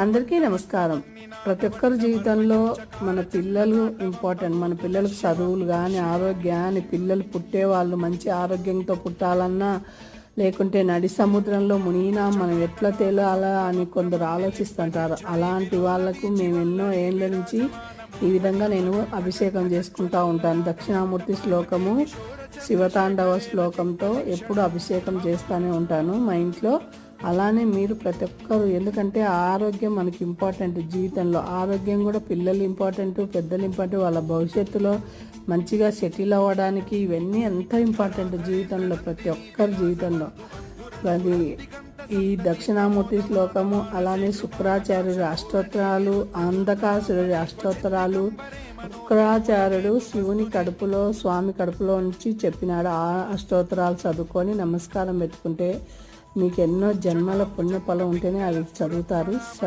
అందరికీ నమస్కారం. ప్రతి ఒక్కరి జీవితంలో మన పిల్లలు ఇంపార్టెంట్. మన పిల్లలకు చదువులు కానీ ఆరోగ్యాన్ని, పిల్లలు పుట్టేవాళ్ళు మంచి ఆరోగ్యంతో పుట్టాలన్నా, లేకుంటే నడి సముద్రంలో మునిగినా మనం ఎట్లా తేలాలా అని కొందరు ఆలోచిస్తుంటారు. అలాంటి వాళ్ళకు మేము ఎన్నో ఏళ్ళ నుంచి ఈ విధంగా నేను అభిషేకం చేసుకుంటూ ఉంటాను. దక్షిణామూర్తి శ్లోకము, శివతాండవ శ్లోకంతో ఎప్పుడు అభిషేకం చేస్తూనే ఉంటాను మా ఇంట్లో. అలానే మీరు ప్రతి ఒక్కరు, ఎందుకంటే ఆరోగ్యం మనకి ఇంపార్టెంట్. జీవితంలో ఆరోగ్యం కూడా పిల్లలు ఇంపార్టెంట్, పెద్దలు ఇంపార్టెంట్. వాళ్ళ భవిష్యత్తులో మంచిగా సెటిల్ అవ్వడానికి ఇవన్నీ ఎంత ఇంపార్టెంట్ జీవితంలో, ప్రతి ఒక్కరి జీవితంలో. అది ఈ దక్షిణామూర్తి శ్లోకము, అలానే శుక్రాచార్యుడు అష్టోత్తరాలు, అంధకాసురుడి అష్టోత్తరాలు. శుక్రాచార్యుడు శివుని కడుపులో, స్వామి కడుపులో నుంచి చెప్పినాడు. ఆ అష్టోత్తరాలు చదువుకొని నమస్కారం పెట్టుకుంటే మీకు ఎన్నో జన్మల పుణ్యఫలం ఉంటేనే అవి చదువుతారు.